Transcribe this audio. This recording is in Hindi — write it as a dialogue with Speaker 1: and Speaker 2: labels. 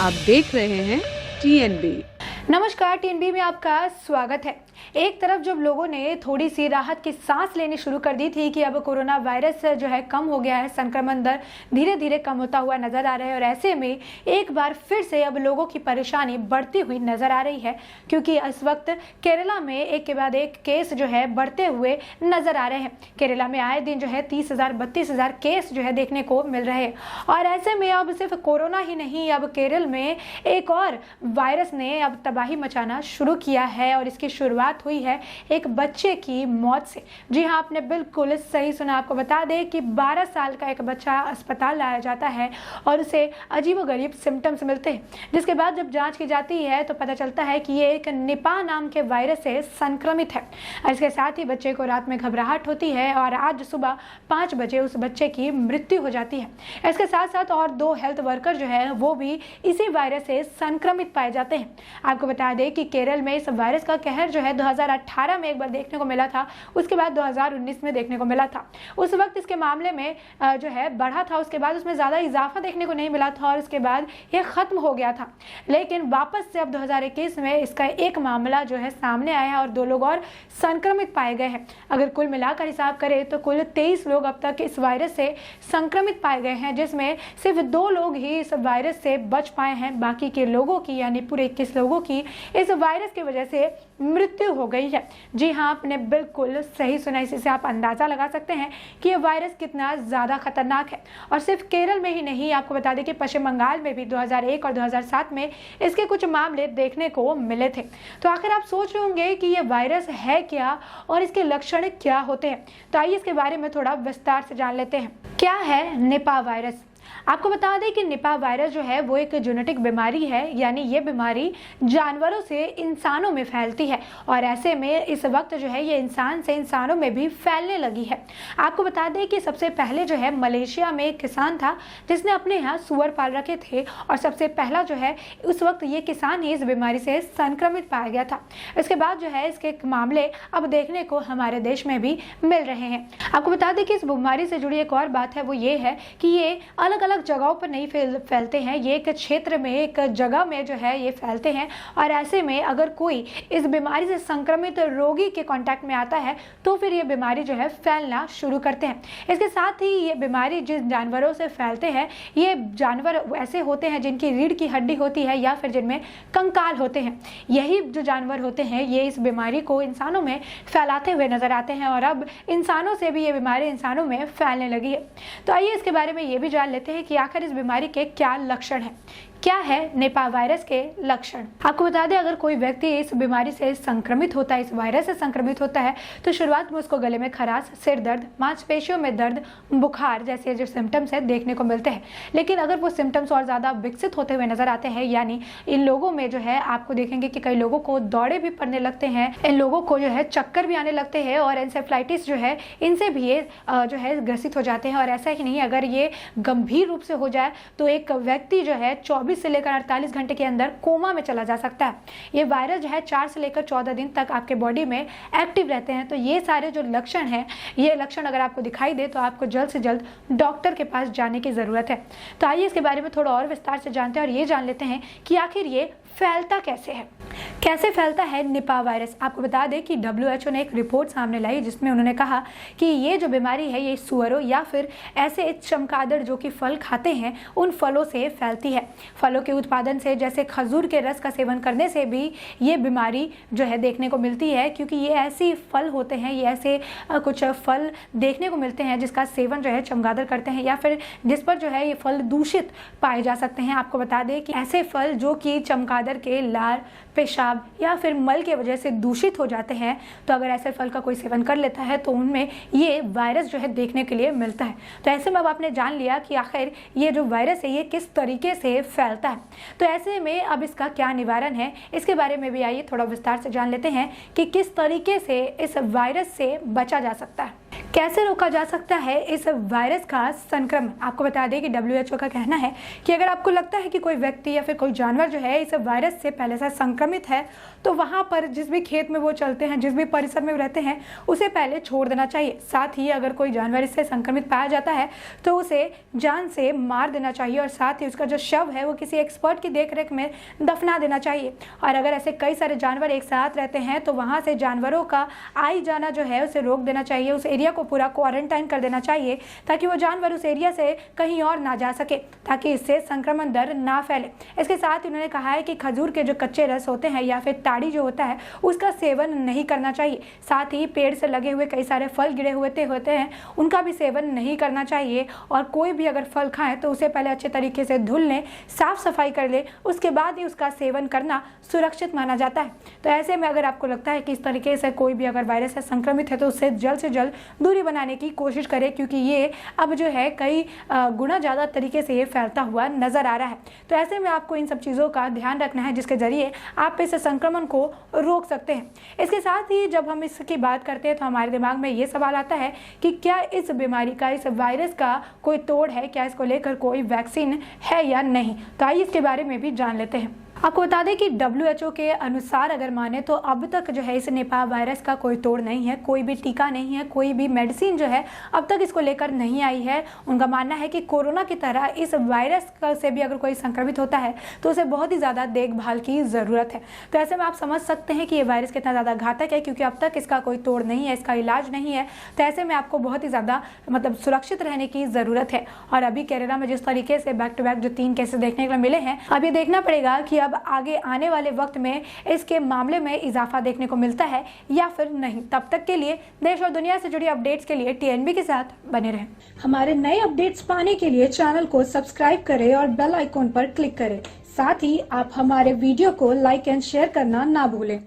Speaker 1: आप देख रहे हैं टीएनबी।
Speaker 2: नमस्कार, टीएनबी में आपका स्वागत है। एक तरफ जब लोगों ने थोड़ी सी राहत की सांस लेनी शुरू कर दी थी कि अब कोरोना वायरस जो है कम हो गया है, संक्रमण दर धीरे धीरे कम होता हुआ नजर आ रहा है और ऐसे में एक बार फिर से अब लोगों की परेशानी बढ़ती हुई नजर आ रही है, क्योंकि इस वक्त केरला में एक के बाद एक केस जो है बढ़ते हुए नजर आ रहे हैं। केरला में आए दिन जो है 30,000 32,000 केस जो है देखने को मिल रहे हैं और ऐसे में अब सिर्फ कोरोना ही नहीं, अब केरल में एक और वायरस ने अब तबाही मचाना शुरू किया है और इसकी शुरुआत हुई है एक बच्चे की मौत से। जी हाँ, आपने बिल्कुल सही सुना। आपको बता दें कि 12 साल का एक बच्चा अस्पताल लाया जाता है और उसे अजीबोगरीब सिम्टम्स मिलते हैं, जिसके बाद जब जांच की जाती है तो पता चलता है कि ये एक निपाह नाम के वायरस से संक्रमित है। इसके साथ ही बच्चे को रात में घबराहट होती है और आज सुबह 5 बजे उस बच्चे की मृत्यु हो जाती है। इसके साथ साथ और 2 हेल्थ वर्कर जो है वो भी इसी वायरस से संक्रमित पाए जाते हैं। आपको बता दें कि केरल में इस वायरस का कहर जो है 2018 में एक बार देखने को मिला था, उसके बाद 2019 में देखने को मिला था। उस वक्त इसके मामले में जो है बढ़ा था, उसके बाद उसमें ज़्यादा इजाफा देखने को नहीं मिला था और उसके बाद ये ख़त्म हो गया था। लेकिन वापस से अब 2021 में इसका एक मामला जो है सामने आया है और 2 लोग और संक्रमित पाए गए हैं। अगर कुल मिलाकर हिसाब करें तो कुल 23 लोग अब तक इस वायरस से संक्रमित पाए गए हैं, जिसमें सिर्फ 2 लोग ही इस वायरस से बच पाए हैं। बाकी के लोगों की यानी पूरे 21 लोगों की इस वायरस की वजह से मृत्यु हो गई है। जी हाँ, आपने बिल्कुल सही सुना। इसी से आप अंदाजा लगा सकते हैं कि ये वायरस कितना ज़्यादा खतरनाक है। और सिर्फ केरल में ही नहीं, आपको बता दें कि पश्चिम बंगाल में भी 2001 और 2007 में इसके कुछ मामले देखने को मिले थे। तो आखिर आप सोच रहे होंगे कि ये वायरस है क्या और इसके लक्षण क्या होते हैं। तो आइए इसके बारे में थोड़ा विस्तार से जान लेते हैं। क्या है निपाह वायरस? आपको बता दें कि निपाह वायरस जो है वो एक जेनेटिक बीमारी है, यानी ये बीमारी जानवरों से इंसानों में फैलती है और ऐसे में इस वक्त जो है ये इंसान से इंसानों में भी फैलने लगी है। आपको बता दें कि सबसे पहले जो है मलेशिया में एक किसान था जिसने अपने यहाँ सूअर पाल रखे थे और सबसे पहला जो है उस वक्त ये किसान ही इस बीमारी से संक्रमित पाया गया था। इसके बाद जो है इसके मामले अब देखने को हमारे देश में भी मिल रहे हैं। आपको बता दें कि इस बीमारी से जुड़ी एक और बात है, वो ये है कि ये अलग अलग जगहों पर नहीं फैलते हैं, ये एक क्षेत्र में एक जगह में जो है ये फैलते हैं और ऐसे में अगर कोई इस बीमारी से संक्रमित रोगी के कांटेक्ट में आता है तो फिर ये बीमारी जो है फैलना शुरू करते हैं। इसके साथ ही ये बीमारी जिन जानवरों से फैलते हैं, ये जानवर ऐसे होते हैं जिनकी रीढ़ की हड्डी होती है या फिर जिनमें कंकाल होते हैं। यही जो जानवर होते हैं ये इस बीमारी को इंसानों में फैलाते हुए नजर आते हैं और अब इंसानों से भी ये बीमारी इंसानों में फैलने लगी है। तो आइए इसके बारे में ये भी जान लेते हैं कि आखिर इस बीमारी के क्या लक्षण हैं। क्या है निपाह वायरस के लक्षण? आपको बता दें, अगर कोई व्यक्ति इस बीमारी से संक्रमित होता है, इस वायरस से संक्रमित होता है, तो शुरुआत में उसको गले में खराश, सिर दर्द, मांसपेशियों में दर्द, बुखार जैसे जो सिम्टम्स है देखने को मिलते हैं। लेकिन अगर वो सिम्टम्स और ज़्यादा विकसित होते हुए नजर आते हैं, यानी इन लोगों में जो है आपको देखेंगे कि कई लोगों को दौड़े भी पड़ने लगते हैं, इन लोगों को जो है चक्कर भी आने लगते हैं और एंसेफ्लाइटिस जो है इनसे भी ये जो है ग्रसित हो जाते हैं। और ऐसा ही नहीं, अगर ये गंभीर रूप से हो जाए तो एक व्यक्ति जो है 24 से लेकर 48 घंटे के अंदर कोमा में चला जा सकता है। ये वायरस जो है 4 से लेकर 14 दिन तक आपके बॉडी में एक्टिव रहते हैं। तो ये सारे जो लक्षण हैं, ये लक्षण अगर आपको दिखाई दे तो आपको जल्द से जल्द डॉक्टर के पास जाने की ज़रूरत है। तो आइए इसके बारे में थोड़ा और विस्तार से जानते हैं और ये जान लेते हैं कि आखिर ये फैलता कैसे है, कैसे फैलता है निपाह वायरस। आपको बता दें कि WHO ने एक रिपोर्ट सामने लाई जिसमें उन्होंने कहा कि ये जो बीमारी है ये सुअरों या फिर ऐसे चमगादड़ जो कि फल खाते हैं उन फलों से फैलती है। फलों के उत्पादन से, जैसे खजूर के रस का सेवन करने से भी ये बीमारी जो है देखने को मिलती है, क्योंकि ये ऐसे फल होते हैं, ये ऐसे कुछ फल देखने को मिलते हैं जिसका सेवन जो है चमगादड़ करते हैं या फिर जिस पर जो है ये फल दूषित पाए जा सकते हैं। आपको बता दें कि ऐसे फल जो कि चमगादड़ के लार, पेशाब या फिर मल की वजह से दूषित हो जाते हैं, तो अगर ऐसे फल का कोई सेवन कर लेता है तो उनमें ये वायरस जो है देखने के लिए मिलता है। तो ऐसे में अब आपने जान लिया कि आखिर ये जो वायरस है ये किस तरीके से फैलता है। तो ऐसे में अब इसका क्या निवारण है, इसके बारे में भी आइए थोड़ा विस्तार से जान लेते हैं कि किस तरीके से इस वायरस से बचा जा सकता है। कैसे रोका जा सकता है इस वायरस का संक्रमण? आपको बता दें कि WHO का कहना है कि अगर आपको लगता है कि कोई व्यक्ति या फिर कोई जानवर जो है इस वायरस से पहले से संक्रमित है, तो वहां पर जिस भी खेत में वो चलते हैं, जिस भी परिसर में वो रहते हैं, उसे पहले छोड़ देना चाहिए। साथ ही अगर कोई जानवर इससे संक्रमित पाया जाता है तो उसे जान से मार देना चाहिए और साथ ही उसका जो शव है वो किसी एक्सपर्ट की देखरेख में दफना देना चाहिए। और अगर ऐसे कई सारे जानवर एक साथ रहते हैं तो वहां से जानवरों का आई जाना जो है उसे रोक देना चाहिए। उस एरिया को पूरा क्वारंटाइन कर देना चाहिए ताकि वो जानवर उस एरिया से कहीं और ना जा सके, ताकि इससे संक्रमण दर ना फैले। इसके साथ ही उन्होंने कहा है कि खजूर के जो कच्चे रस होते हैं या फिर ताड़ी जो होता है उसका सेवन नहीं करना चाहिए। साथ ही पेड़ से लगे हुए कई सारे फल गिरे होते हैं उनका भी सेवन नहीं करना चाहिए। और कोई भी अगर फल खाएं तो उसे पहले अच्छे तरीके से धुल लें, साफ सफाई कर ले, उसके बाद ही उसका सेवन करना सुरक्षित माना जाता है। तो ऐसे में अगर आपको लगता है कि इस तरीके से कोई भी अगर वायरस से संक्रमित है तो उससे जल्द से जल्द दूरी बनाने की कोशिश करें, क्योंकि ये अब जो है कई गुना ज़्यादा तरीके से ये फैलता हुआ नजर आ रहा है। तो ऐसे में आपको इन सब चीज़ों का ध्यान रखना है जिसके जरिए आप इस संक्रमण को रोक सकते हैं। इसके साथ ही जब हम इसकी बात करते हैं तो हमारे दिमाग में ये सवाल आता है कि क्या इस बीमारी का, इस वायरस का कोई तोड़ है, क्या इसको लेकर कोई वैक्सीन है या नहीं? तो आइए इसके बारे में भी जान लेते हैं। आपको बता दें कि WHO के अनुसार अगर माने तो अब तक जो है इस निपाह वायरस का कोई तोड़ नहीं है, कोई भी टीका नहीं है, कोई भी मेडिसिन जो है अब तक इसको लेकर नहीं आई है। उनका मानना है कि कोरोना की तरह इस वायरस से भी अगर कोई संक्रमित होता है तो उसे बहुत ही ज़्यादा देखभाल की ज़रूरत है। तो ऐसे में आप समझ सकते हैं कि ये वायरस कितना ज़्यादा घातक है, क्योंकि अब तक इसका कोई तोड़ नहीं है, इसका इलाज नहीं है। तो ऐसे में आपको बहुत ही ज़्यादा सुरक्षित रहने की ज़रूरत है। और अभी केरला में जिस तरीके से बैक टू बैक जो 3 केसेस देखने को मिले हैं, अब ये देखना पड़ेगा कि अब आगे आने वाले वक्त में इसके मामले में इजाफा देखने को मिलता है या फिर नहीं। तब तक के लिए देश और दुनिया से जुड़ी अपडेट्स के लिए TNB के साथ बने रहें।
Speaker 3: हमारे नए अपडेट्स पाने के लिए चैनल को सब्सक्राइब करें और बेल आइकॉन पर क्लिक करें। साथ ही आप हमारे वीडियो को लाइक एंड शेयर करना ना भूलें।